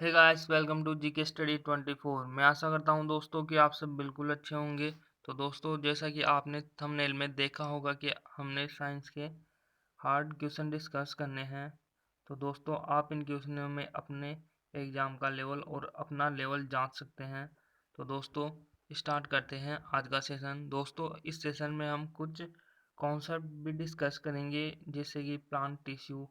Hey guys, welcome to GK study 24। मैं आशा करता हूं दोस्तों कि आप सब बिल्कुल अच्छे होंगे। तो दोस्तों, जैसा कि आपने थंबनेल में देखा होगा कि हमने साइंस के हार्ड क्वेश्चन डिस्कस करने हैं। तो दोस्तों, आप इन क्वेश्चनों में अपने एग्जाम का लेवल और अपना लेवल जांच सकते हैं। तो दोस्तों, स्टार्ट करते हैं आज का सेशन। दोस्तों, इस सेशन में हम कुछ कॉन्सेप्ट भी डिस्कस करेंगे, जैसे कि प्लांट टिश्यू,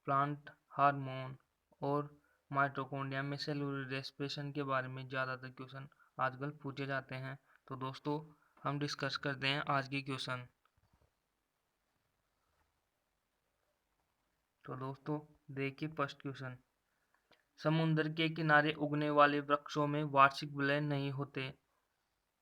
प्लांट हार्मोन और माइटोकॉन्ड्रिया में सेलुलर रेस्पिरेशन के बारे में ज़्यादातर क्वेश्चन आजकल पूछे जाते हैं। तो दोस्तों, हम डिस्कस करते हैं आज की क्वेश्चन। तो दोस्तों, देखिए फर्स्ट क्वेश्चन। समुद्र के किनारे उगने वाले वृक्षों में वार्षिक विलय नहीं होते,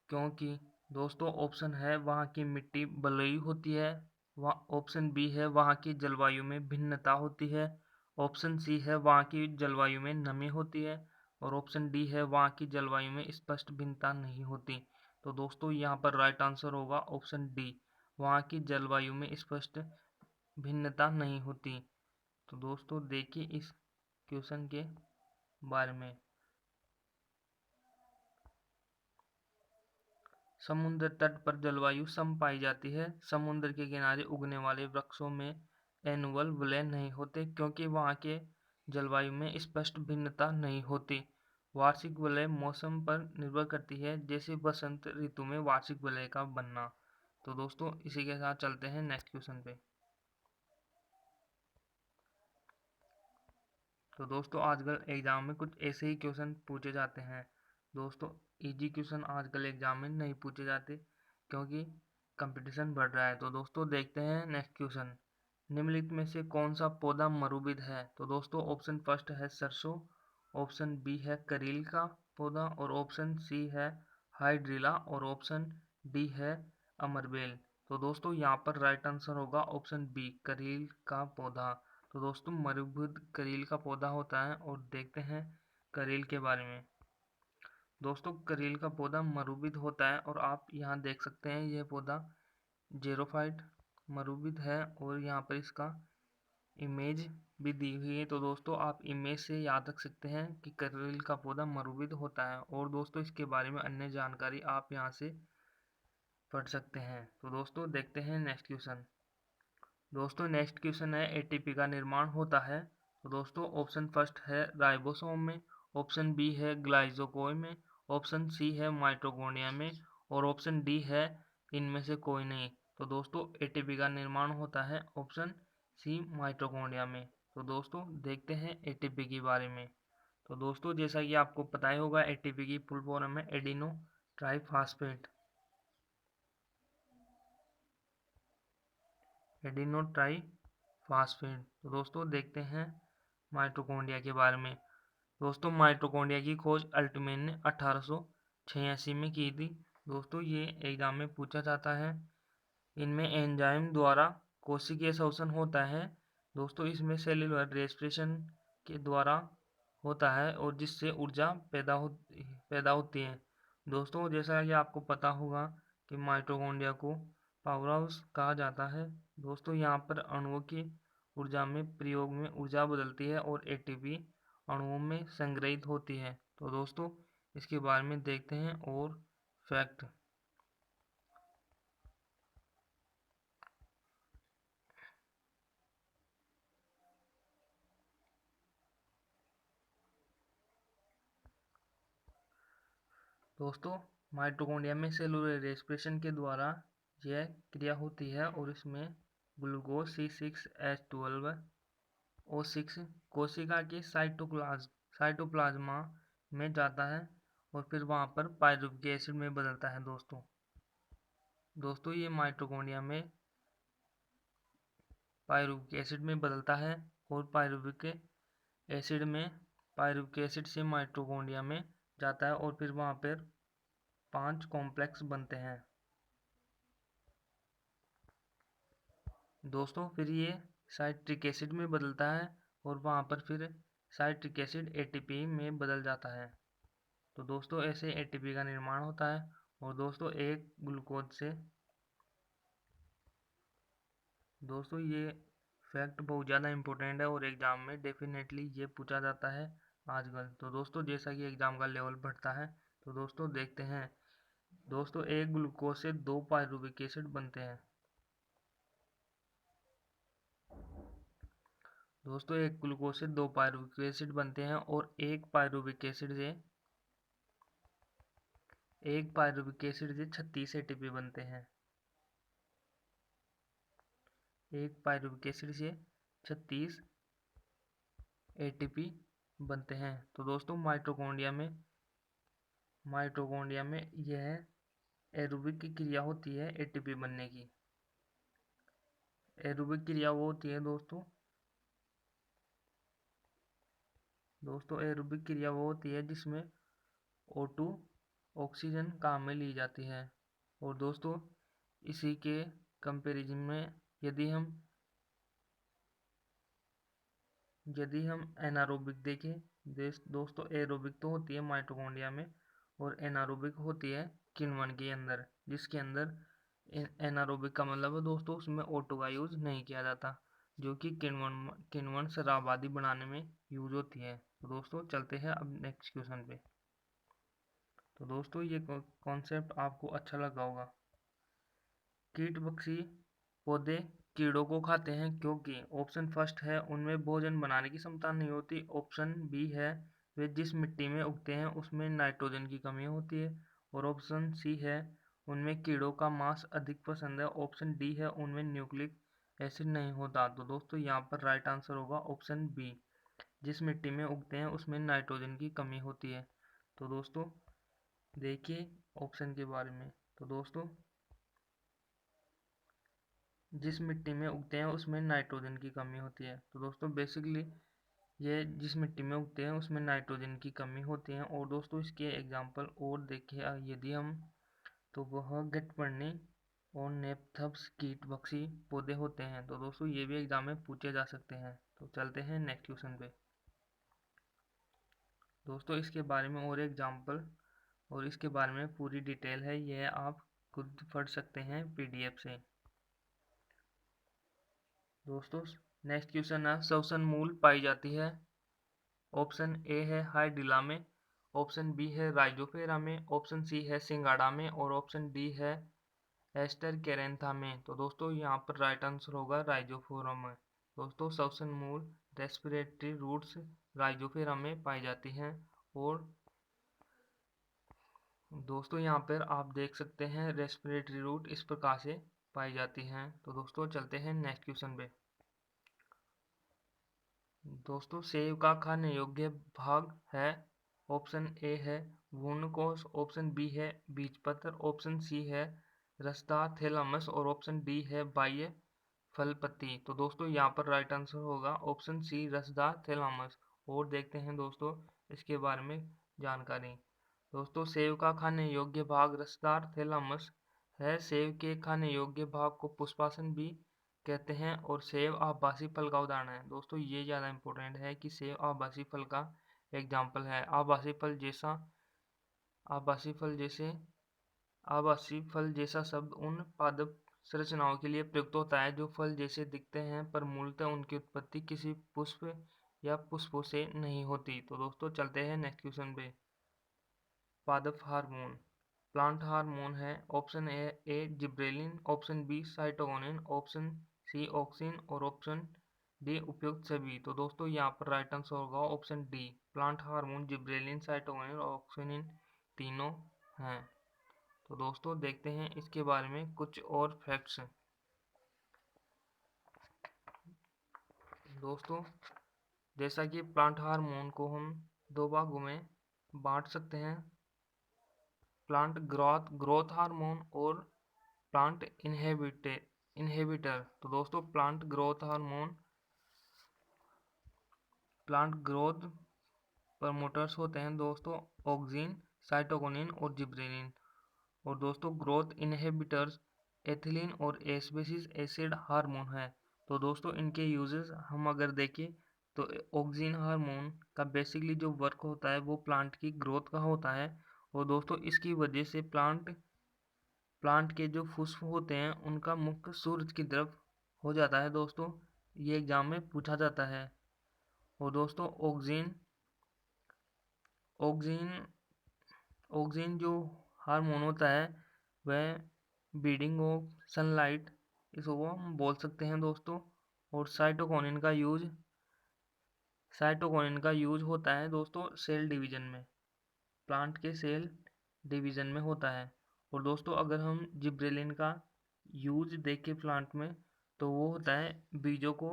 क्योंकि दोस्तों ऑप्शन है वहाँ की मिट्टी बलुई होती है, ऑप्शन बी है वहाँ की जलवायु में भिन्नता होती है, ऑप्शन सी है वहाँ की जलवायु में नमी होती है, और ऑप्शन डी है वहाँ की जलवायु में स्पष्ट भिन्नता नहीं होती। तो दोस्तों, यहाँ पर राइट आंसर होगा ऑप्शन डी, वहाँ की जलवायु में स्पष्ट भिन्नता नहीं होती। तो दोस्तों, देखिए इस क्वेश्चन के बारे में। समुद्र तट पर जलवायु सम पाई जाती है। समुद्र के किनारे उगने वाले वृक्षों में एनुअल विलय नहीं होते, क्योंकि वहाँ के जलवायु में स्पष्ट भिन्नता नहीं होती। वार्षिक विलय मौसम पर निर्भर करती है, जैसे बसंत ऋतु में वार्षिक विलय का बनना। तो दोस्तों, इसी के साथ चलते हैं नेक्स्ट क्वेश्चन पे। तो दोस्तों, आजकल एग्जाम में कुछ ऐसे ही क्वेश्चन पूछे जाते हैं। दोस्तों, इजी क्वेश्चन आजकल एग्जाम में नहीं पूछे जाते, क्योंकि कंपटीशन बढ़ रहा है। तो दोस्तों, देखते हैं नेक्स्ट क्वेश्चन। निम्नलिखित में से कौन सा पौधा मरुभिद है? तो दोस्तों, ऑप्शन फर्स्ट है सरसों, ऑप्शन बी है करील का पौधा, और ऑप्शन सी है हाइड्रिला, और ऑप्शन डी है अमरबेल। तो दोस्तों, यहाँ पर राइट आंसर होगा ऑप्शन बी, करील का पौधा। तो दोस्तों, मरुभुज करील का पौधा होता है। और देखते हैं करील के बारे में। दोस्तों, करील का पौधा मरुभुज होता है, और आप यहाँ देख सकते हैं यह पौधा जेरोफाइट मरुभुज है, और यहाँ पर इसका इमेज भी दी हुई है। तो दोस्तों, आप इमेज से याद रख सकते हैं कि करील का पौधा मरुभुज होता है। और दोस्तों, इसके बारे में अन्य जानकारी आप यहाँ से पढ़ सकते हैं। तो दोस्तों, देखते हैं नेक्स्ट क्वेश्चन। दोस्तों, नेक्स्ट क्वेश्चन है एटीपी का निर्माण होता है। तो दोस्तों, ऑप्शन फर्स्ट है राइबोसोम में, ऑप्शन बी है ग्लाइकोजोन में, ऑप्शन सी है माइटोकॉन्ड्रिया में, और ऑप्शन डी है इनमें से कोई नहीं। तो दोस्तों, एटीपी का निर्माण होता है ऑप्शन सी, माइटोकॉन्ड्रिया में। तो दोस्तों, देखते हैं एटीपी के बारे में। तो दोस्तों, जैसा कि आपको पता ही होगा, एटीपी की फुल फॉर्म है एडिनो ट्राइफॉस्फेट, एडिनो ट्राइफॉस्फेट। तो दोस्तों, देखते हैं माइटोकॉन्ड्रिया के बारे में। दोस्तों, माइटोकॉन्ड्रिया की खोज अल्टमैन ने 1886 में की थी। दोस्तों, ये एग्जाम में पूछा जाता है। इनमें एंजाइम द्वारा कोशिकीय शोषण होता है। दोस्तों, इसमें सेल्यूलर रेस्पिरेशन के द्वारा होता है, और जिससे ऊर्जा पैदा होती है। दोस्तों, जैसा कि आपको पता होगा कि माइटोकॉन्ड्रिया को पावर हाउस कहा जाता है। दोस्तों, यहाँ पर अणुओं की ऊर्जा में प्रयोग में ऊर्जा बदलती है, और एटीपी अणुओं में संग्रहित होती है। तो दोस्तों, इसके बारे में देखते हैं और फैक्ट। दोस्तों, माइटोकॉन्ड्रिया में सेलुलर रेस्पिरेशन के द्वारा यह क्रिया होती है, और इसमें ग्लूकोज C6H12O6 कोशिका के साइटोप्लाज्मा में जाता है, और फिर वहाँ पर पायरुविक एसिड में बदलता है। दोस्तों, ये माइटोकॉन्ड्रिया में पायरुविक एसिड में बदलता है, और पायरुविक एसिड से माइटोकॉन्ड्रिया में जाता है, और फिर वहाँ पर 5 कॉम्प्लेक्स बनते हैं। दोस्तों, फिर ये साइट्रिक एसिड में बदलता है, और वहाँ पर फिर साइट्रिक एसिड एटीपी में बदल जाता है। तो दोस्तों, ऐसे एटीपी का निर्माण होता है। और दोस्तों, एक ग्लूकोज से दोस्तों, ये फैक्ट बहुत ज़्यादा इंपॉर्टेंट है, और एग्जाम में डेफिनेटली ये पूछा जाता है। आजकल। तो दोस्तों जैसा कि एग्जाम का लेवल बढ़ता है, तो दोस्तों देखते हैं दोस्तों, एक ग्लूकोज से 2 पायरुविक एसिड बनते हैं। दोस्तों एक ग्लूकोज से 2 पायरुविक एसिड बनते हैं, और एक पायरुविक एसिड से 36 एटीपी बनते हैं। एक पायरुविक एसिड से 36 एटीपी बनते हैं। तो दोस्तों माइटोकॉन्ड्रिया में यह एरोबिक की क्रिया होती है एटीपी बनने की। एरोबिक क्रिया वो होती है दोस्तों एरोबिक क्रिया वो होती है जिसमें O2 ऑक्सीजन काम में ली जाती है। और दोस्तों इसी के कंपैरिजन में यदि हम एनारोबिक देखें, दोस्तों एरोबिक तो होती है माइटोकॉन्ड्रिया में, और एनारोबिक होती है किण्वन के अंदर, जिसके अंदर एनारोबिक का मतलब है दोस्तों उसमें O2 का यूज नहीं किया जाता, जो कि किण्वन शराब आदि बनाने में यूज होती है। तो दोस्तों चलते हैं अब नेक्स्ट क्वेश्चन पे। तो दोस्तों ये कॉन्सेप्ट आपको अच्छा लगा होगा। कीट बख्शी पौधे कीड़ों को खाते हैं क्योंकि ऑप्शन फर्स्ट है उनमें भोजन बनाने की क्षमता नहीं होती, ऑप्शन बी है वे जिस मिट्टी में उगते हैं उसमें नाइट्रोजन की कमी होती है, और ऑप्शन सी है उनमें कीड़ों का मांस अधिक पसंद है, ऑप्शन डी है उनमें न्यूक्लिक एसिड नहीं होता। तो दोस्तों यहाँ पर राइट आंसर होगा ऑप्शन बी, जिस मिट्टी में उगते हैं उसमें नाइट्रोजन की कमी होती है। तो दोस्तों देखिए ऑप्शन के बारे में। तो दोस्तों जिस मिट्टी में उगते हैं उसमें नाइट्रोजन की कमी होती है। तो दोस्तों बेसिकली ये जिस मिट्टी में उगते हैं उसमें नाइट्रोजन की कमी होती है। और दोस्तों इसके एग्जांपल और देखिए यदि हम, तो वह गठपर्णी और नेपथ्स कीट बख्शी पौधे होते हैं। तो दोस्तों ये भी एग्जाम में पूछे जा सकते हैं। तो चलते हैं नेक्स्ट क्वेश्चन पे। दोस्तों इसके बारे में और एग्जाम्पल और इसके बारे में पूरी डिटेल है, यह आप खुद पढ़ सकते हैं पीडीएफ से। दोस्तों नेक्स्ट क्वेश्चन है श्वसन मूल पाई जाती है। ऑप्शन ए है हाइड्रिला में, ऑप्शन बी है राइजोफेरा में, ऑप्शन सी है सिंगाड़ा में, और ऑप्शन डी है एस्टर कैरेंथा में। तो दोस्तों यहाँ पर राइट आंसर होगा राइजोफोरा में। दोस्तों श्वसन मूल रेस्पिरेटरी रूट्स राइजोफेरा में पाई जाती हैं। और दोस्तों यहाँ पर आप देख सकते हैं रेस्पिरेटरी रूट इस प्रकार से पाई जाती हैं। तो दोस्तों चलते हैं नेक्स्ट क्वेश्चन पे। दोस्तों सेब का खाने योग्य भाग है, ऑप्शन ए है भ्रूणकोश, ऑप्शन बी है बीजपत्र, ऑप्शन सी है रसदार थैलेमस, और ऑप्शन डी है बाह्य फल पत्ती। तो दोस्तों यहाँ पर राइट आंसर होगा ऑप्शन सी रसदार थैलेमस। और देखते हैं दोस्तों इसके बारे में जानकारी। दोस्तों सेब का खाने योग्य भाग रसदार थैलेमस है। सेब के खाने योग्य भाग को पुष्पासन भी कहते हैं, और सेब आभासी फल का उदाहरण है। दोस्तों ये ज़्यादा इंपॉर्टेंट है कि सेब आभासी फल का एग्जाम्पल है। आभासी फल जैसे आभासी फल जैसा शब्द उन पादप संरचनाओं के लिए प्रयुक्त होता है जो फल जैसे दिखते हैं, पर मूलतः उनकी उत्पत्ति किसी पुष्प या पुष्पों से नहीं होती। तो दोस्तों चलते हैं नेक्स्ट क्वेश्चन पे। पादप हार्मोन प्लांट हार्मोन है, option A gibberellin, option B cytokinin, option C auxin, और ऑप्शन डी उपयुक्त सभी। तो दोस्तों यहाँ पर राइट आंसर होगा option D, plant hormone gibberellin cytokinin और ऑक्सिन तीनों हैं। तो दोस्तों देखते हैं इसके बारे में कुछ और फैक्ट्स। दोस्तों जैसा कि प्लांट हार्मोन को हम दो भागों में बांट सकते हैं, प्लांट ग्रोथ हार्मोन और प्लांट इनहिबिटर। तो दोस्तों प्लांट ग्रोथ प्रमोटर्स होते हैं दोस्तों ऑक्सिन, साइटोकिनिन और जिब्रेलिन। और दोस्तों ग्रोथ इनहिबिटर्स एथिलीन और एस्पेसिक एसिड हार्मोन है। तो दोस्तों इनके यूजेस हम अगर देखें तो ऑक्सिन हार्मोन का बेसिकली जो वर्क होता है वो प्लांट की ग्रोथ का होता है। और दोस्तों इसकी वजह से प्लांट के जो पुष्प होते हैं उनका मुख सूरज की तरफ हो जाता है। दोस्तों ये एग्जाम में पूछा जाता है। और दोस्तों ऑक्सीजन ऑक्सीजन जो हार्मोन होता है वह ब्रीडिंग ऑफ सनलाइट, इसको हम बोल सकते हैं दोस्तों। और साइटोकिनिन का यूज होता है दोस्तों सेल डिवीजन में, प्लांट के सेल डिवीजन में होता है। और दोस्तों अगर हम जिब्रेलिन का यूज देखें प्लांट में, तो वो होता है बीजों को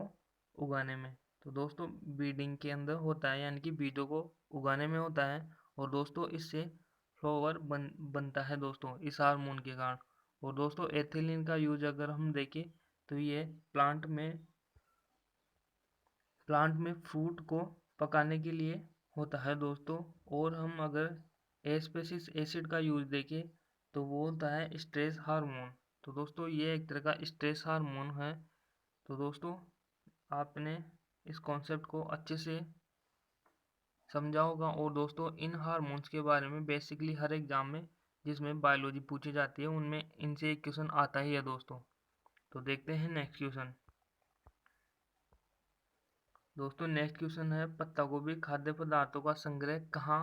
उगाने में। तो दोस्तों ब्रीडिंग के अंदर होता है, यानी कि बीजों को उगाने में होता है। और दोस्तों इससे फ्लावर बनता है दोस्तों इस हार्मोन के कारण। और दोस्तों एथिलीन का यूज अगर हम देखें तो ये प्लांट में फ्रूट को पकाने के लिए होता है दोस्तों। और हम अगर एस्पेसिस एसिड का यूज देखें तो वो होता है स्ट्रेस हार्मोन। तो दोस्तों ये एक तरह का स्ट्रेस हार्मोन है। तो दोस्तों आपने इस कॉन्सेप्ट को अच्छे से समझा होगा। और दोस्तों इन हार्मोन्स के बारे में बेसिकली हर एग्जाम में जिसमें बायोलॉजी पूछी जाती है उनमें इनसे एक क्वेश्चन आता ही है दोस्तों। तो देखते हैं नेक्स्ट क्वेश्चन। दोस्तों नेक्स्ट क्वेश्चन है पत्ता गोभी खाद्य पदार्थों का संग्रह कहाँ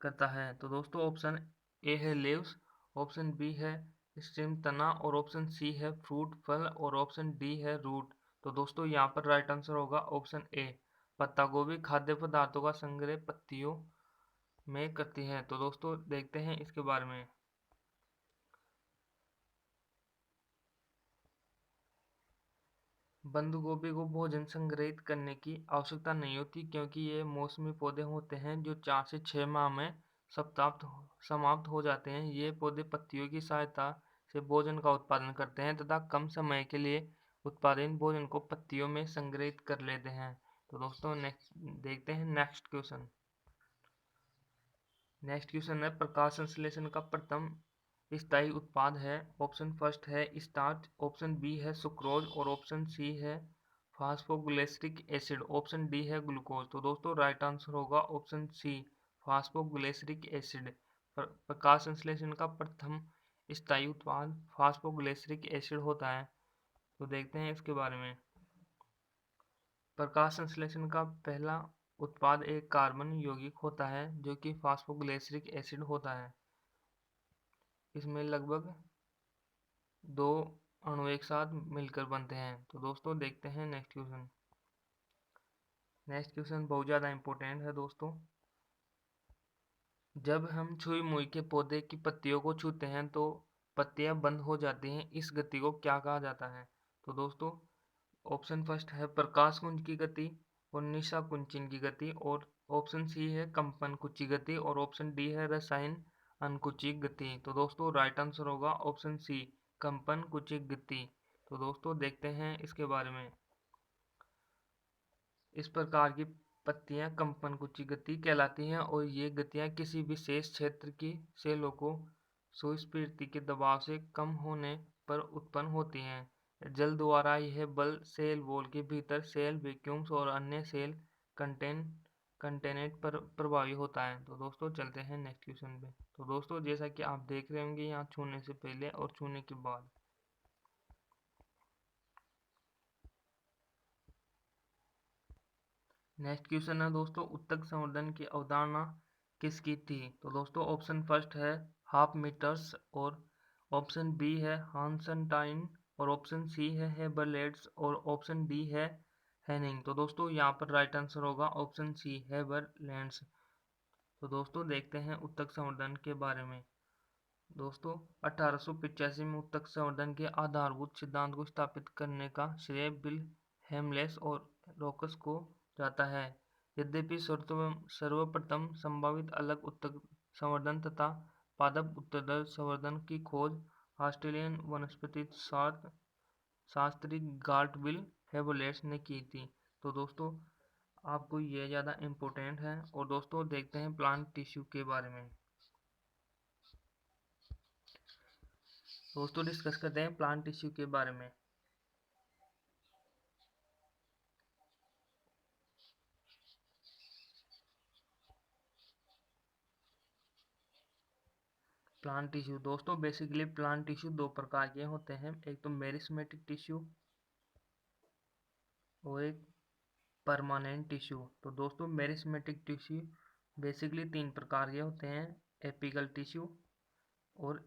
करता है। तो दोस्तों ऑप्शन ए है लीव्स, ऑप्शन बी है स्टेम तना, और ऑप्शन सी है फ्रूट फल, और ऑप्शन डी है रूट। तो दोस्तों यहाँ पर राइट आंसर होगा ऑप्शन ए, पत्ता गोभी खाद्य पदार्थों का संग्रह पत्तियों में करती है। तो दोस्तों देखते हैं इसके बारे में। बंद गोभी को भोजन संग्रहित करने की आवश्यकता नहीं होती, क्योंकि ये मौसमी पौधे होते हैं जो 4 से 6 माह में समाप्त हो जाते हैं। ये पौधे पत्तियों की सहायता से भोजन का उत्पादन करते हैं तथा कम समय के लिए उत्पादित भोजन को पत्तियों में संग्रहित कर लेते हैं। तो दोस्तों नेक्स्ट देखते हैं नेक्स्ट क्वेश्चन। नेक्स्ट क्वेश्चन है प्रकाश संश्लेषण का प्रथम स्थायी उत्पाद है। ऑप्शन फर्स्ट है स्टार्च, ऑप्शन बी है सुक्रोज, और ऑप्शन सी है फास्फोग्लिसरिक एसिड, ऑप्शन डी है ग्लूकोज। तो दोस्तों राइट आंसर होगा ऑप्शन सी, फास्फोग्लिसरिक एसिड। प्रकाश संश्लेषण का प्रथम स्थायी उत्पाद फास्फोग्लिसरिक एसिड होता है। तो देखते हैं इसके बारे में। प्रकाश संश्लेषण का पहला उत्पाद एक कार्बन यौगिक होता है जो कि फास्फोग्लिसरिक एसिड होता है। इसमें लगभग 2 अणु एक साथ मिलकर बनते हैं। तो दोस्तों देखते हैं नेक्स्ट क्वेश्चन। नेक्स्ट क्वेश्चन बहुत ज़्यादा इंपॉर्टेंट है दोस्तों। जब हम छुई मुई के पौधे की पत्तियों को छूते हैं तो पत्तियां बंद हो जाती हैं, इस गति को क्या कहा जाता है। तो दोस्तों ऑप्शन फर्स्ट है प्रकाश कुंज की गति, और निशा कुंचन की गति, और ऑप्शन सी है कंपन कुची गति, और ऑप्शन डी है रसायन अनकुची गति। तो दोस्तों राइट आंसर होगा ऑप्शन सी, कंपन कुची गति। तो दोस्तों देखते हैं इसके बारे में। इस प्रकार की पत्तियां कंपन कुची गति कहलाती हैं, और ये गतियां किसी विशेष क्षेत्र की सेलों को सुस्फीति के दबाव से कम होने पर उत्पन्न होती हैं। जल द्वारा यह बल सेल वॉल के भीतर सेल वैक्यूम्स और अन्य सेल कंटेनेंट पर प्रभावी होता है। तो दोस्तों चलते हैं नेक्स्ट क्वेश्चन पे। तो दोस्तों जैसा कि आप देख रहे होंगे यहाँ छूने से पहले और छूने के बाद। नेक्स्ट क्वेश्चन है दोस्तों उत्तक संवर्धन की अवधारणा किसकी थी। तो दोस्तों ऑप्शन फर्स्ट है हाफ मीटर्स, और ऑप्शन बी है हांसनटाइन, और ऑप्शन सी है हेबरलेट्स, और ऑप्शन डी है हैनिंग। तो दोस्तों यहाँ पर राइट आंसर होगा ऑप्शन सी, हेबरलैंड्स। तो दोस्तों देखते हैं उत्तक संवर्धन के बारे में। दोस्तों 1885 में उत्तक संवर्धन के आधारभूत सिद्धांत को स्थापित करने का श्रेय बिल हेमलेस और रोकस को जाता है। यद्यपि सर्वप्रथम संभावित अलग उत्तक संवर्धन तथा पादप उत्तरदर संवर्धन की खोज ऑस्ट्रेलियन वनस्पति शास्त्री गार्टविल हेबलेट्स ने की थी। तो दोस्तों आपको ये ज़्यादा इम्पोर्टेंट है। और दोस्तों देखते हैं प्लांट टिश्यू के बारे में। दोस्तों डिस्कस करते हैं प्लांट टिश्यू के बारे में। प्लांट टिश्यू दोस्तों बेसिकली प्लांट टिश्यू 2 प्रकार के होते हैं, एक तो मेरिस्मेटिक टिश्यू और एक परमानेंट टिश्यू। तो दोस्तों मेरिस्मेटिक टिश्यू बेसिकली 3 प्रकार के होते हैं, एपिकल टिश्यू और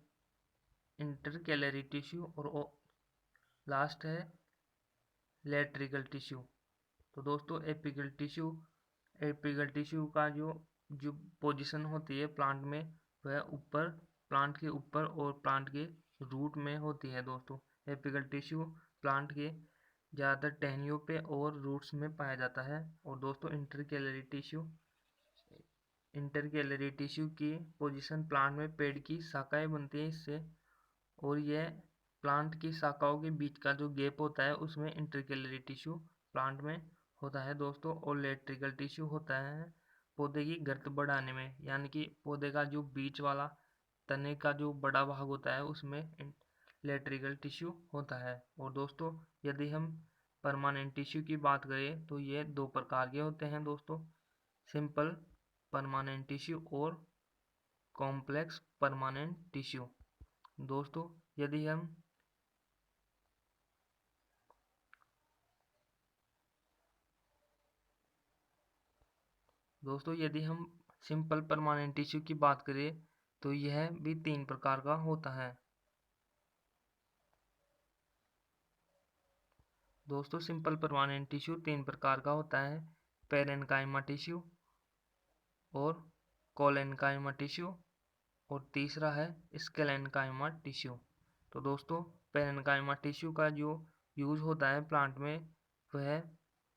इंटरकैलरी टिश्यू और लास्ट है लेट्रिकल टिश्यू। तो दोस्तों एपिकल टिश्यू का जो पोजीशन होती है प्लांट में, वह ऊपर, प्लांट के ऊपर और प्लांट के रूट में होती है दोस्तों। एपिकल टिश्यू प्लांट के ज़्यादातर टहनियों पे और रूट्स में पाया जाता है। और दोस्तों इंटरकैलरी टिश्यू की पोजीशन प्लांट में पेड़ की शाखाएं बनती है इससे, और यह प्लांट की शाखाओं के बीच का जो गैप होता है उसमें इंटरकैलरी टिश्यू प्लांट में होता है दोस्तों। और लेट्रिकल टिश्यू होता है पौधे की गर्थ बढ़ाने में, यानी कि पौधे का जो बीच वाला तने का जो बड़ा भाग होता है उसमें लेट्रिकल टिश्यू होता है। और दोस्तों यदि हम परमानेंट टिश्यू की बात करें तो ये 2 प्रकार के होते हैं दोस्तों, सिंपल परमानेंट टिश्यू और कॉम्प्लेक्स परमानेंट टिश्यू। दोस्तों यदि हम सिंपल परमानेंट टिश्यू की बात करें तो यह भी 3 प्रकार का होता है। दोस्तों सिंपल परमानेंट टिश्यू 3 प्रकार का होता है, पेरेन्काइमा टिश्यू और कोलेन्काइमा टिश्यू और तीसरा है स्केलेन्काइमा टिश्यू। तो दोस्तों पेरेन्काइमा टिश्यू का जो यूज होता है प्लांट में, वह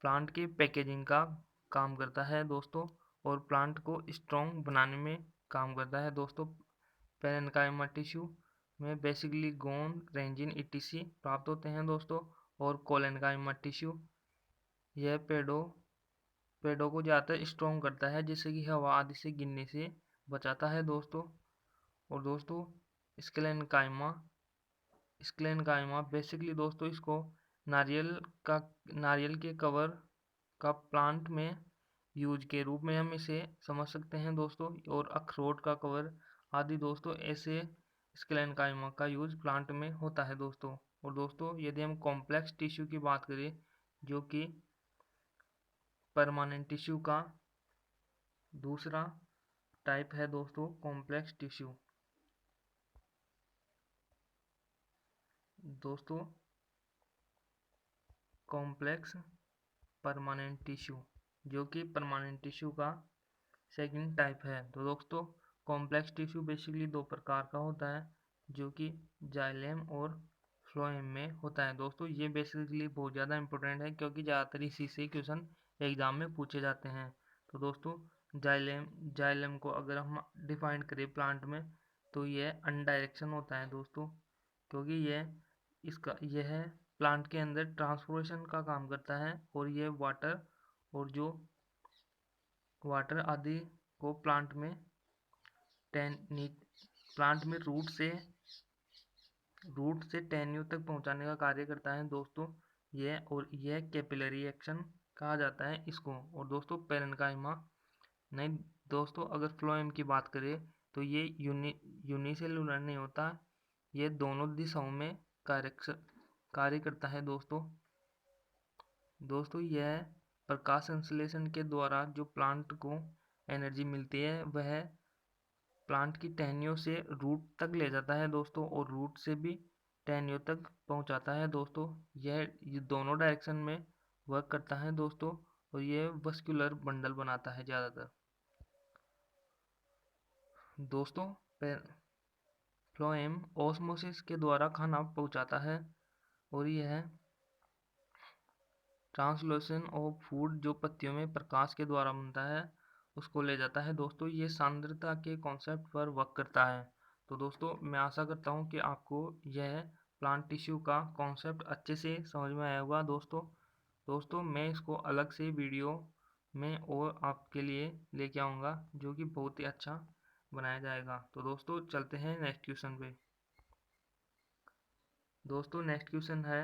प्लांट की पैकेजिंग का काम करता है दोस्तों, और प्लांट को स्ट्रॉन्ग बनाने में काम करता है दोस्तों। पेरेन्काइमा टिश्यू में बेसिकली गोंद, रेंजिन, ईटीसी प्राप्त होते हैं दोस्तों। और कोलेन्काइमा टिश्यू यह पेड़ों को ज़्यादातर स्ट्रॉन्ग करता है, जिससे कि हवा आदि से गिरने से बचाता है दोस्तों। और दोस्तों स्केलेन्काइमा बेसिकली दोस्तों इसको नारियल के कवर का प्लांट में यूज के रूप में हम इसे समझ सकते हैं दोस्तों, और अखरोट का कवर आदि दोस्तों ऐसे स्केलेन्काइमा का यूज प्लांट में होता है दोस्तों। और दोस्तों यदि हम कॉम्प्लेक्स टिश्यू की बात करें, जो कि परमानेंट टिश्यू का दूसरा टाइप है दोस्तों, कॉम्प्लेक्स टिश्यू। दोस्तों कॉम्प्लेक्स परमानेंट टिश्यू जो कि परमानेंट टिश्यू का सेकंड टाइप है। तो दोस्तों कॉम्प्लेक्स टिश्यू बेसिकली 2 प्रकार का होता है, जो कि जाइलेम और फ्लोएम में होता है दोस्तों। ये बेसिकली बहुत ज़्यादा इंपॉर्टेंट है, क्योंकि ज़्यादातर इसी से क्वेश्चन एग्जाम में पूछे जाते हैं। तो दोस्तों जाइलेम को अगर हम डिफाइन करें प्लांट में, तो यह अनडायरेक्शन होता है दोस्तों, क्योंकि यह प्लांट के अंदर ट्रांसपोर्टेशन का काम करता है, और यह वाटर आदि को प्लांट में रूट से टहनियों तक पहुंचाने का कार्य करता है दोस्तों। यह कैपिलरी एक्शन कहा जाता है इसको। और दोस्तों पेरेन्काइमा नहीं दोस्तों, अगर फ्लोएम की बात करें तो ये यूनिसेलुलर नहीं होता, ये दोनों दिशाओं में कार्य करता है दोस्तों यह प्रकाश संश्लेषण के द्वारा जो प्लांट को एनर्जी मिलती है, वह प्लांट की टहनियों से रूट तक ले जाता है दोस्तों, और रूट से भी टहनियों तक पहुंचाता है दोस्तों। ये दोनों डायरेक्शन में वर्क करता है दोस्तों, और यह वस्कुलर बंडल बनाता है ज़्यादातर दोस्तों। फ्लोएम ऑस्मोसिस के द्वारा खाना पहुंचाता है, और यह ट्रांसलोशन ऑफ फूड जो पत्तियों में प्रकाश के द्वारा बनता है उसको ले जाता है दोस्तों। ये सांद्रता के कॉन्सेप्ट पर वर्क करता है। तो दोस्तों मैं आशा करता हूँ कि आपको यह प्लांट टिश्यू का कॉन्सेप्ट अच्छे से समझ में आया होगा दोस्तों मैं इसको अलग से वीडियो में और आपके लिए लेके आऊँगा, जो कि बहुत ही अच्छा बनाया जाएगा। तो दोस्तों चलते हैं नेक्स्ट क्वेश्चन पे। दोस्तों नेक्स्ट क्वेश्चन है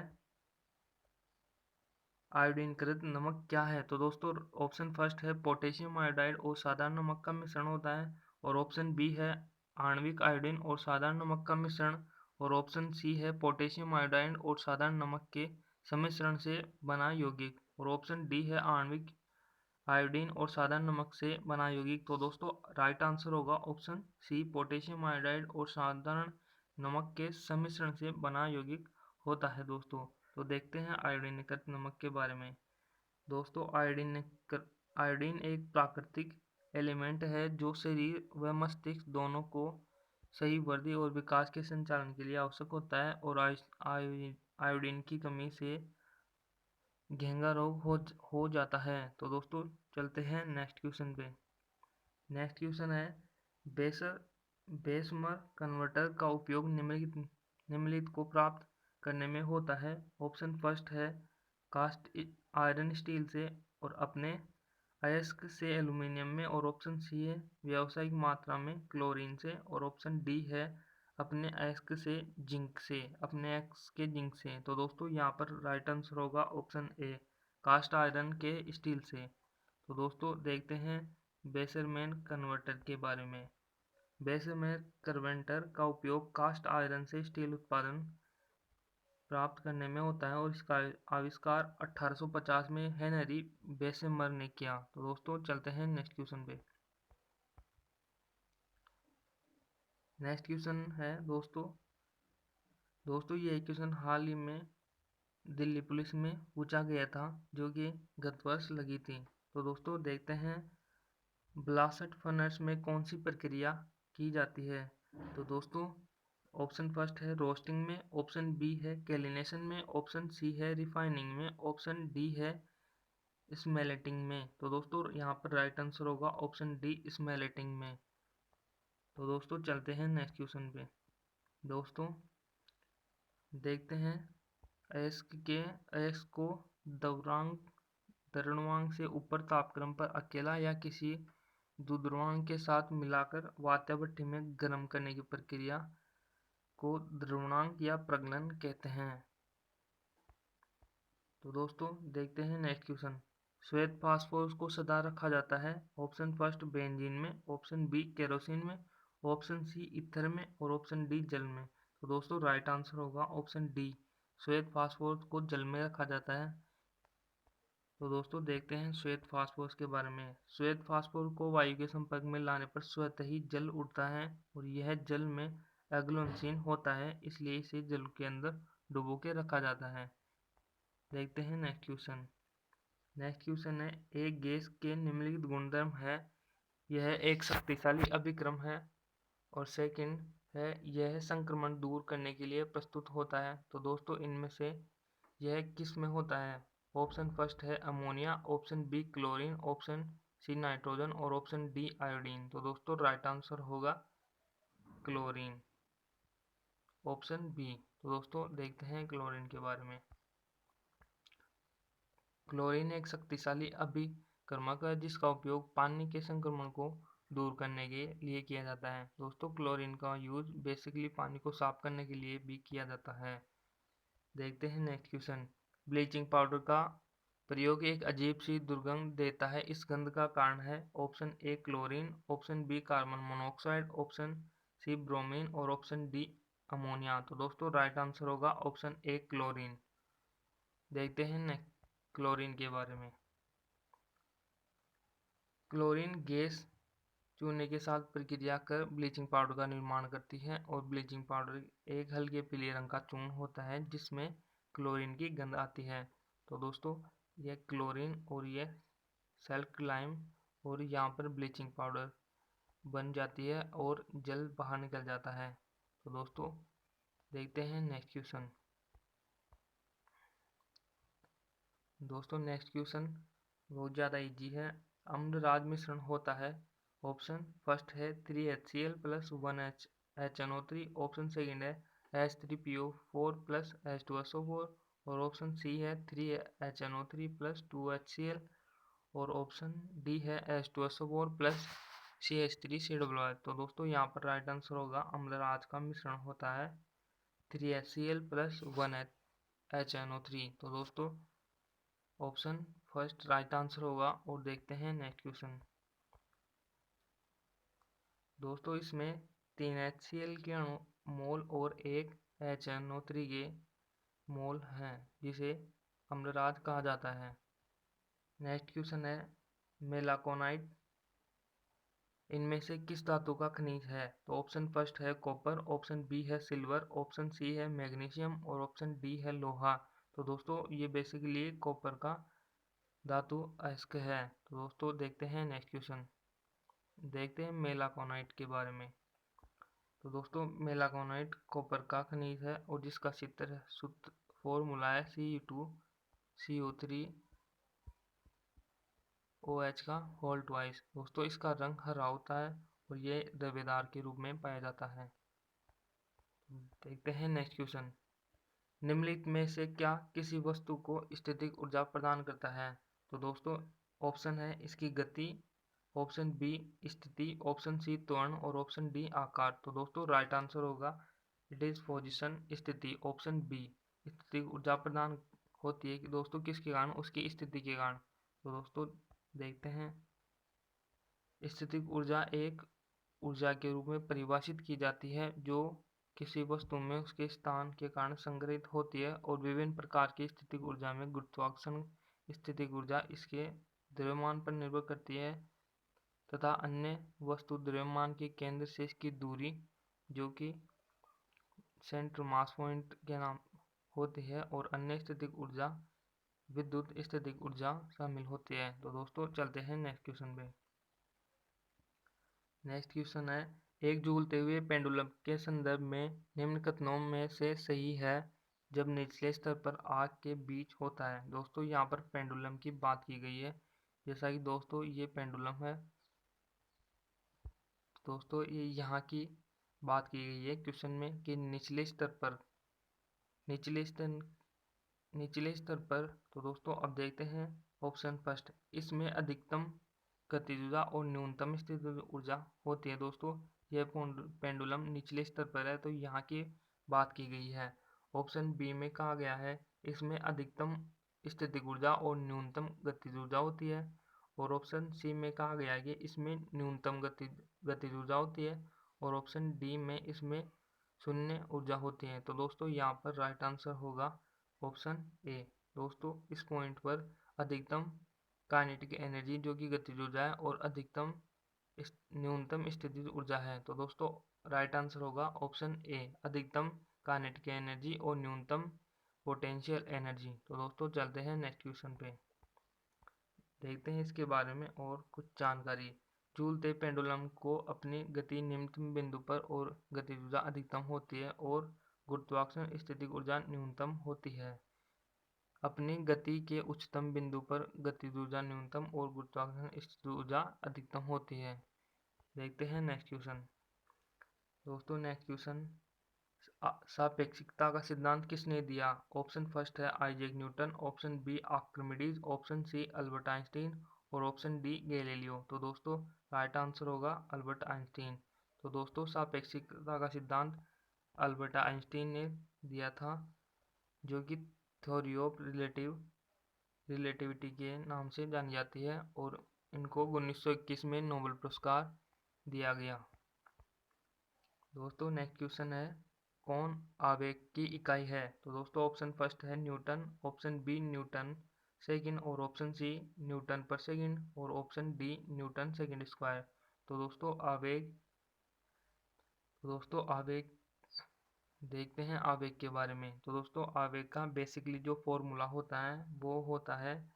आयोडीन कृत नमक क्या है। तो दोस्तों ऑप्शन फर्स्ट है पोटेशियम आयोडाइड और साधारण नमक का मिश्रण होता है, और ऑप्शन बी है आणविक आयोडीन और साधारण नमक का मिश्रण, और ऑप्शन सी है पोटेशियम आयोडाइड और साधारण नमक के सम्मिश्रण से बना यौगिक, और ऑप्शन डी है आणविक आयोडीन और साधारण नमक से बना यौगिक। तो दोस्तों राइट आंसर होगा ऑप्शन सी, पोटेशियम आयोडाइड और साधारण नमक के सम्मिश्रण से बना यौगिक होता है दोस्तों। तो देखते हैं आयोडीनकृत नमक के बारे में। दोस्तों आयोडीन एक प्राकृतिक एलिमेंट है जो शरीर व मस्तिष्क दोनों को सही वृद्धि और विकास के संचालन के लिए आवश्यक होता है, और आयोडीन की कमी से घेंघा रोग हो जाता है। तो दोस्तों चलते हैं नेक्स्ट क्वेश्चन पे। नेक्स्ट क्वेश्चन है, बेसमर कन्वर्टर का उपयोग निम्नलिखित को प्राप्त करने में होता है। ऑप्शन फर्स्ट है कास्ट आयरन स्टील से और अपने अयस्क से एल्यूमीनियम में, और ऑप्शन सी है व्यावसायिक मात्रा में क्लोरीन से, और ऑप्शन डी है अपने अयस्क से जिंक से, अपने अयस्क के जिंक से। तो दोस्तों यहाँ पर राइट आंसर होगा ऑप्शन ए, कास्ट आयरन के स्टील से। तो दोस्तों देखते हैं बेसरमैन कन्वर्टर के बारे में। बेसरमैन कन्वर्टर का उपयोग कास्ट आयरन से स्टील उत्पादन प्राप्त करने में होता है, और इसका आविष्कार 1850 में हेनरी बेसेमर ने किया। तो दोस्तों चलते हैं नेक्स्ट क्वेश्चन पे। नेक्स्ट क्वेश्चन है दोस्तों ये क्वेश्चन हाल ही में दिल्ली पुलिस में पूछा गया था, जो कि गत वर्ष लगी थी। तो दोस्तों देखते हैं ब्लास्ट फर्नेस में कौन सी प्रक्रिया की जाती है। तो दोस्तों ऑप्शन फर्स्ट है रोस्टिंग में, ऑप्शन बी है कैलिनेशन में, ऑप्शन सी है रिफाइनिंग में, ऑप्शन डी है स्मेल्टिंग में। तो दोस्तों यहाँ पर राइट आंसर होगा ऑप्शन डी, स्मेल्टिंग में। तो दोस्तों चलते हैं नेक्स्ट क्वेश्चन पे। दोस्तों देखते हैं अयस्क को द्रव्यमान से ऊपर तापक्रम पर अकेला या किसी द्रव्यमान के साथ मिलाकर वात्या भट्ठी में गर्म करने की प्रक्रिया को द्रवणांक या प्रगलन कहते हैं। तो दोस्तों देखते हैं नेक्स्ट क्वेश्चन। श्वेत फास्फोरस को सदा रखा जाता है। ऑप्शन फर्स्ट बेंजीन में, ऑप्शन बी केरोसिन में, ऑप्शन सी ईथर में, और ऑप्शन डी जल में। तो दोस्तों राइट आंसर होगा ऑप्शन डी, श्वेत फास्फोरस को जल में रखा जाता है। तो दोस्तों देखते हैं श्वेत फास्फोरस के बारे में। श्वेत फास्फोरस को वायु के संपर्क में लाने पर स्वतः ही जल उठता है, और यह जल में अघुलनशील होता है, इसलिए इसे जल के अंदर डुबो के रखा जाता है। देखते हैं नेक्स्ट क्वेश्चन। नेक्स्ट क्वेश्चन है, एक गैस के निम्नलिखित गुणधर्म है। यह एक शक्तिशाली अभिक्रम है, और सेकंड है यह संक्रमण दूर करने के लिए प्रस्तुत होता है। तो दोस्तों इनमें से यह किस में होता है। ऑप्शन फर्स्ट है ammonia, option B chlorine, option C nitrogen, और ऑप्शन डी आयोडीन। तो दोस्तों राइट आंसर होगा क्लोरीन, ऑप्शन बी। तो दोस्तों देखते हैं क्लोरीन के बारे में। क्लोरीन एक शक्तिशाली अभिकर्मक है जिसका उपयोग पानी के संक्रमण को दूर करने के लिए किया जाता है। दोस्तों क्लोरीन का यूज बेसिकली पानी को साफ करने के लिए भी किया जाता है। देखते हैं नेक्स्ट क्वेश्चन। ब्लीचिंग पाउडर का प्रयोग एक अजीब सी दुर्गंध देता है, इस गंध का कारण है। Option A chlorine, option B carbon monoxide, option C bromine, और ऑप्शन डी अमोनिया। तो दोस्तों राइट आंसर होगा ऑप्शन ए क्लोरीन। देखते हैं क्लोरीन के बारे में। क्लोरीन गैस चूने के साथ प्रक्रिया कर ब्लीचिंग पाउडर का निर्माण करती है, और ब्लीचिंग पाउडर एक हल्के पीले रंग का चूर्ण होता है जिसमें क्लोरीन की गंध आती है। तो दोस्तों यह क्लोरीन और यह सल्फर लाइम और यहाँ पर ब्लीचिंग पाउडर बन जाती है और जल बाहर निकल जाता है। तो दोस्तों देखते हैं नेक्स्ट क्वेश्चन। दोस्तों नेक्स्ट क्वेश्चन बहुत ज़्यादा इजी है। अम्लराज मिश्रण होता है। ऑप्शन फर्स्ट है 3HCl plus 1HNO3, option second है H3PO4 प्लस H2SO4, और ऑप्शन सी है 3HNO3 प्लस 2HCl, और ऑप्शन डी है H2SO4 प्लस CH3COO। तो दोस्तों यहाँ पर राइट आंसर होगा अम्लराज का मिश्रण होता है 3HCl प्लस 1HNO3। तो दोस्तों ऑप्शन फर्स्ट राइट आंसर होगा। और देखते हैं नेक्स्ट क्वेश्चन। दोस्तों इसमें 3 HCl के अणु मोल और 1 HNO3 के मोल हैं, जिसे अम्लराज कहा जाता है। नेक्स्ट क्वेश्चन है मेलाकोनाइट इनमें से किस धातु का खनिज है? तो ऑप्शन फर्स्ट है कॉपर, ऑप्शन बी है सिल्वर, ऑप्शन सी है मैग्नीशियम और ऑप्शन डी है लोहा। तो दोस्तों ये बेसिकली कॉपर का धातु अयस्क है। तो दोस्तों देखते हैं नेक्स्ट क्वेश्चन। देखते हैं मेलाकोनाइट के बारे में। तो दोस्तों मेलाकोनाइट कॉपर का खनिज है और जिसका सूत्र फॉर्मूला है CU2CO3OH का होल ट्वाइस। दोस्तों इसका रंग हरा होता है और ये द्रव्यदार के रूप में पाया जाता है। देखते हैं नेक्स्ट क्वेश्चन। निम्नलिखित में से क्या किसी वस्तु को स्थितिक ऊर्जा प्रदान करता है? तो दोस्तों ऑप्शन है इसकी गति, ऑप्शन बी स्थिति, ऑप्शन सी त्वरण और ऑप्शन डी आकार। तो दोस्तों राइट आंसर होगा इट इज पोजीशन, स्थिति, ऑप्शन बी। स्थिति ऊर्जा प्रदान होती है कि दोस्तों किसके कारण? उसकी स्थिति के कारण। तो दोस्तों देखते हैं, स्थितिक ऊर्जा एक ऊर्जा के रूप में परिभाषित की जाती है जो किसी वस्तु में उसके स्थान के कारण संग्रहित होती है और विभिन्न प्रकार की स्थितिक ऊर्जा में गुरुत्वाकर्षण स्थितिक ऊर्जा इसके द्रव्यमान पर निर्भर करती है तथा अन्य वस्तु द्रव्यमान के केंद्र से इसकी दूरी जो कि सेंटर मास पॉइंट के नाम होती है और अन्य स्थितिक ऊर्जा विद्युत स्थितिक ऊर्जा शामिल होती है। तो दोस्तों चलते हैं नेक्स्ट क्वेश्चन पे। नेक्स्ट क्वेश्चन है, एक झूलते हुए पेंडुलम के संदर्भ में निम्न कथनों में से सही है जब निचले स्तर पर आग के बीच होता है? दोस्तों यहाँ पर पेंडुलम की बात की गई है। जैसा कि दोस्तों ये पेंडुलम है, दोस्तों ये यहाँ की बात की गई है क्वेश्चन में कि निचले स्तर पर निचले स्तर पर। तो दोस्तों अब देखते हैं ऑप्शन फर्स्ट, इसमें अधिकतम गतिज ऊर्जा और न्यूनतम स्थितिज ऊर्जा होती है। दोस्तों यह पेंडुलम निचले स्तर पर है तो यहाँ की बात की गई है। ऑप्शन बी में कहा गया है इसमें अधिकतम स्थितिज ऊर्जा और न्यूनतम गतिज ऊर्जा होती है और ऑप्शन सी में कहा गया है कि इसमें न्यूनतम गतिज ऊर्जा होती है और ऑप्शन डी में इसमें शून्य ऊर्जा होती है। तो दोस्तों यहाँ पर राइट आंसर होगा ऑप्शन ए। दोस्तों इस पॉइंट पर अधिकतम काइनेटिक एनर्जी जो कि गतिज ऊर्जा है और अधिकतम न्यूनतम स्थितिज ऊर्जा है। तो दोस्तों राइट आंसर होगा ऑप्शन ए, अधिकतम काइनेटिक एनर्जी और न्यूनतम पोटेंशियल एनर्जी। तो दोस्तों चलते हैं नेक्स्ट क्वेश्चन पे, देखते हैं इसके बारे में और कुछ जानकारी। झूलते पेंडुलम को अपनी गति निम्नतम बिंदु पर और गतिज ऊर्जा अधिकतम होती है और गुरुत्वाकर्षण स्थितिज ऊर्जा न्यूनतम होती है। अपनी गति के उच्चतम बिंदु पर गतिज ऊर्जा न्यूनतम और गुरुत्वाकर्षण स्थितिज ऊर्जा अधिकतम होती है। देखते हैं नेक्स्ट क्वेश्चन। दोस्तों नेक्स्ट क्वेश्चन, सापेक्षिकता का सिद्धांत किसने दिया? ऑप्शन फर्स्ट है Isaac Newton, option B Archimedes, option C Albert Einstein और ऑप्शन डी गैलीलियो। तो दोस्तों राइट आंसर होगा अल्बर्ट आइंस्टीन। तो दोस्तों सापेक्षिकता का सिद्धांत अल्बर्ट आइंस्टीन ने दिया था जो कि थ्योरी ऑफ रिलेटिविटी के नाम से जानी जाती है और इनको 1921 में नोबेल पुरस्कार दिया गया। दोस्तों नेक्स्ट क्वेश्चन है, कौन आवेग की इकाई है? तो दोस्तों ऑप्शन फर्स्ट है newton, option B newton second और option C newton per second और option D newton second square. तो दोस्तों आवेग देखते हैं आवेग के बारे में। तो दोस्तों आवेग का बेसिकली जो फॉर्मूला होता है वो होता है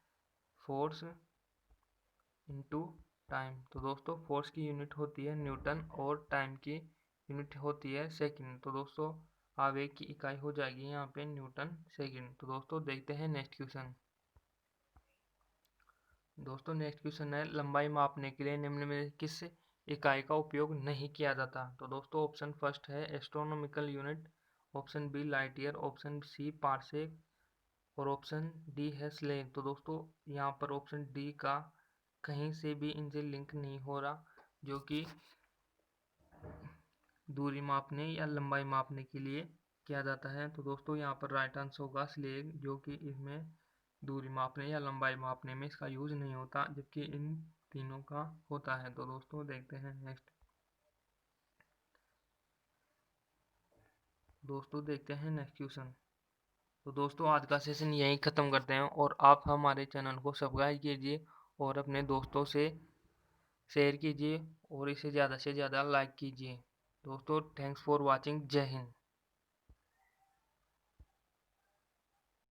फोर्स इनटू टाइम। तो दोस्तों फोर्स की यूनिट होती है न्यूटन और टाइम की यूनिट होती है सेकंड। तो दोस्तों आवेग की इकाई हो जाएगी यहाँ पे न्यूटन सेकंड। तो दोस्तों देखते हैं नेक्स्ट क्वेश्चन। दोस्तों नेक्स्ट क्वेश्चन है, लंबाई मापने के लिए निम्न में किस इकाई का उपयोग नहीं किया जाता? तो दोस्तों ऑप्शन फर्स्ट है astronomical unit, option B light year, option C parsec और ऑप्शन डी है स्लेव। तो दोस्तों यहाँ पर ऑप्शन डी का कहीं से भी इनसे लिंक नहीं हो रहा जो कि दूरी मापने या लंबाई मापने के लिए किया जाता है। तो दोस्तों यहाँ पर राइट आंसर होगा स्लेग, जो कि इसमें दूरी मापने या लंबाई मापने में इसका यूज नहीं होता जबकि इन तीनों का होता है। तो दोस्तों देखते हैं नेक्स्ट। दोस्तों देखते हैं नेक्स्ट क्वेश्चन। तो दोस्तों आज का सेशन यहीं ख़त्म करते हैं और आप हमारे चैनल को सब्सक्राइब कीजिए और अपने दोस्तों से शेयर कीजिए और इसे ज़्यादा से ज़्यादा लाइक कीजिए। दोस्तों थैंक्स फॉर वॉचिंग। जय हिंद।